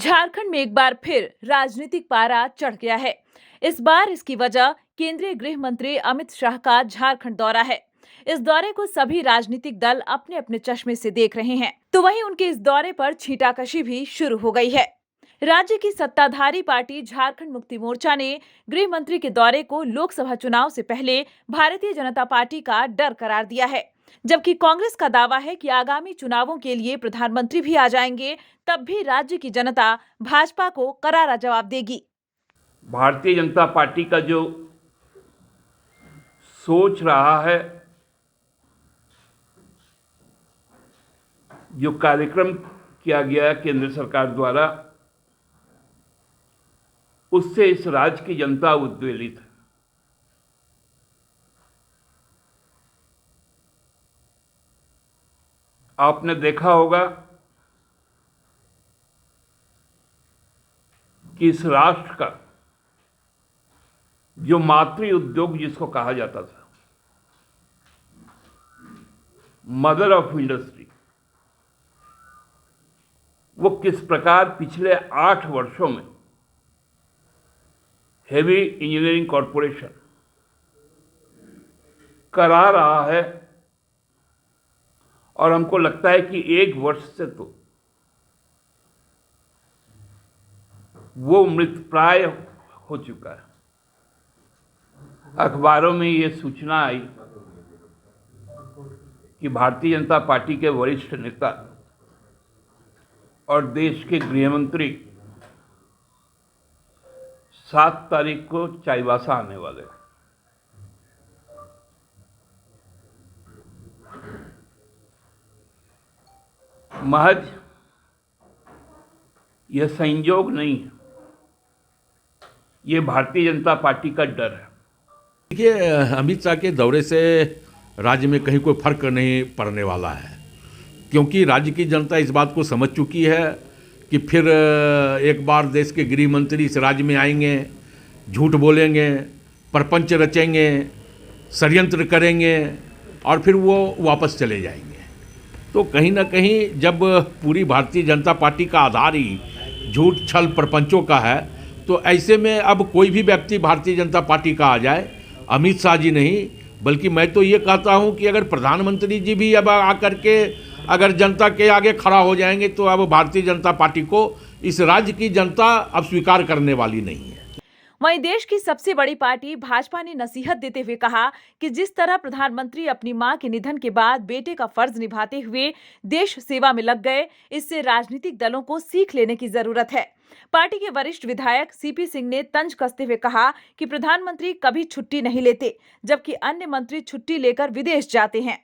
झारखंड में एक बार फिर राजनीतिक पारा चढ़ गया है। इस बार इसकी वजह केंद्रीय गृह मंत्री अमित शाह का झारखंड दौरा है। इस दौरे को सभी राजनीतिक दल अपने अपने चश्मे से देख रहे हैं, तो वहीं उनके इस दौरे पर छींटाकशी भी शुरू हो गई है। राज्य की सत्ताधारी पार्टी झारखंड मुक्ति मोर्चा ने गृह मंत्री के दौरे को लोकसभा चुनाव से पहले भारतीय जनता पार्टी का डर करार दिया है, जबकि कांग्रेस का दावा है कि आगामी चुनावों के लिए प्रधानमंत्री भी आ जाएंगे, तब भी राज्य की जनता भाजपा को करारा जवाब देगी। भारतीय जनता पार्टी का जो सोच रहा है, जो कार्यक्रम किया गया है केंद्र सरकार द्वारा, उससे इस राज्य की जनता उद्वेलित है। आपने देखा होगा कि इस राष्ट्र का जो मातृ उद्योग जिसको कहा जाता था, मदर ऑफ इंडस्ट्री, वो किस प्रकार पिछले 8 वर्षों में हेवी इंजीनियरिंग कॉरपोरेशन करा रहा है, और हमको लगता है कि 1 वर्ष से तो वो मृतप्राय हो चुका है। अखबारों में ये सूचना आई कि भारतीय जनता पार्टी के वरिष्ठ नेता और देश के गृह मंत्री 7 तारीख को चाईबासा आने वाले हैं। महज यह संयोग नहीं है, ये भारतीय जनता पार्टी का डर है। देखिए, अमित शाह के दौरे से राज्य में कहीं कोई फर्क नहीं पड़ने वाला है, क्योंकि राज्य की जनता इस बात को समझ चुकी है कि फिर एक बार देश के गृह मंत्री इस राज्य में आएंगे, झूठ बोलेंगे, प्रपंच रचेंगे, षड्यंत्र करेंगे और फिर वो वापस चले जाएंगे। तो कहीं ना कहीं जब पूरी भारतीय जनता पार्टी का आधार ही झूठ छल प्रपंचों का है, तो ऐसे में अब कोई भी व्यक्ति भारतीय जनता पार्टी का आ जाए, अमित शाह जी नहीं, बल्कि मैं तो ये कहता हूँ कि अगर प्रधानमंत्री जी भी अब आकर के अगर जनता के आगे खड़ा हो जाएंगे, तो अब भारतीय जनता पार्टी को इस राज्य की जनता अब स्वीकार करने वाली नहीं है। वहीं देश की सबसे बड़ी पार्टी भाजपा ने नसीहत देते हुए कहा कि जिस तरह प्रधानमंत्री अपनी मां के निधन के बाद बेटे का फर्ज निभाते हुए देश सेवा में लग गए, इससे राजनीतिक दलों को सीख लेने की जरूरत है। पार्टी के वरिष्ठ विधायक सीपी सिंह ने तंज कसते हुए कहा कि प्रधानमंत्री कभी छुट्टी नहीं लेते, जबकि अन्य मंत्री छुट्टी लेकर विदेश जाते हैं।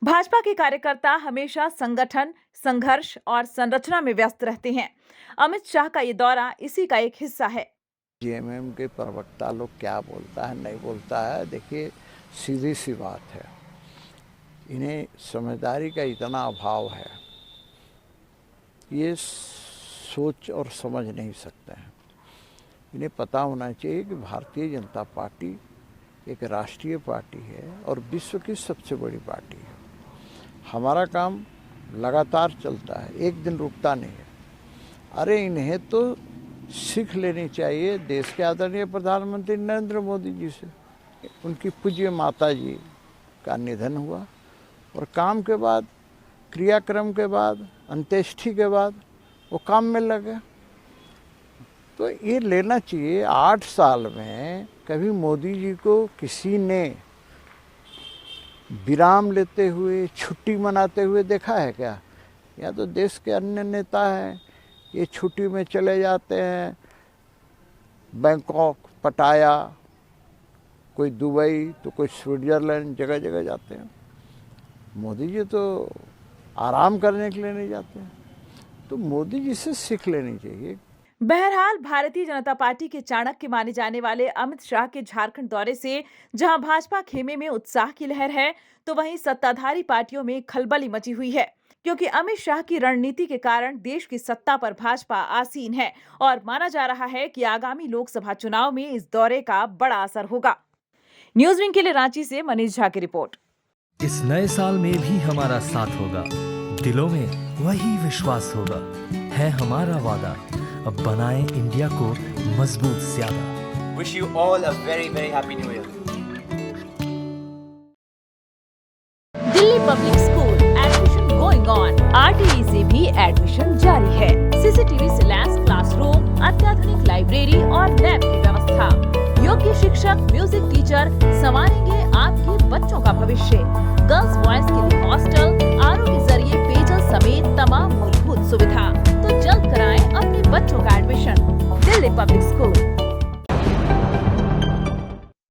भाजपा के कार्यकर्ता हमेशा संगठन, संघर्ष और संरचना में व्यस्त रहते हैं। अमित शाह का ये दौरा इसी का एक हिस्सा है। जेएमएम के प्रवक्ता लोग क्या बोलता है नहीं बोलता है, देखिए सीधी सी बात है, इन्हें समझदारी का इतना अभाव है, ये सोच और समझ नहीं सकते हैं। इन्हें पता होना चाहिए कि भारतीय जनता पार्टी एक राष्ट्रीय पार्टी है और विश्व की सबसे बड़ी पार्टी है। हमारा काम लगातार चलता है, एक दिन रुकता नहीं है। अरे इन्हें तो सीख लेनी चाहिए देश के आदरणीय प्रधानमंत्री नरेंद्र मोदी जी से। उनकी पूज्य माता जी का निधन हुआ और काम के बाद, क्रियाक्रम के बाद, अंत्येष्टि के बाद वो काम में लगे। तो ये लेना चाहिए। 8 साल में कभी मोदी जी को किसी ने विराम लेते हुए, छुट्टी मनाते हुए देखा है क्या? या तो देश के अन्य नेता हैं, ये छुट्टी में चले जाते हैं, बैंकॉक, पटाया, कोई दुबई तो कोई स्विट्जरलैंड, जगह जगह जाते हैं। मोदी जी तो आराम करने के लिए नहीं जाते हैं। तो मोदी जी से सीख लेनी चाहिए। बहरहाल भारतीय जनता पार्टी के चाणक्य माने जाने वाले अमित शाह के झारखंड दौरे से जहां भाजपा खेमे में उत्साह की लहर है, तो वहीं सत्ताधारी पार्टियों में खलबली मची हुई है, क्योंकि अमित शाह की रणनीति के कारण देश की सत्ता पर भाजपा आसीन है और माना जा रहा है कि आगामी लोकसभा चुनाव में इस दौरे का बड़ा असर होगा। न्यूज विंग के लिए रांची से मनीष झा की रिपोर्ट। इस नए साल में भी हमारा साथ होगा, दिलों में वही विश्वास होगा, है हमारा वादा। अब बनाएं इंडिया को मजबूत ज्यादा। Wish you all a very, very happy new year. Delhi public school admission going on. RTE से भी एडमिशन जारी है। CCTV से लैस क्लासरूम, अत्याधुनिक लाइब्रेरी और लैब की व्यवस्था। योग्य शिक्षक, म्यूजिक टीचर संवारेंगे आपके बच्चों का भविष्य।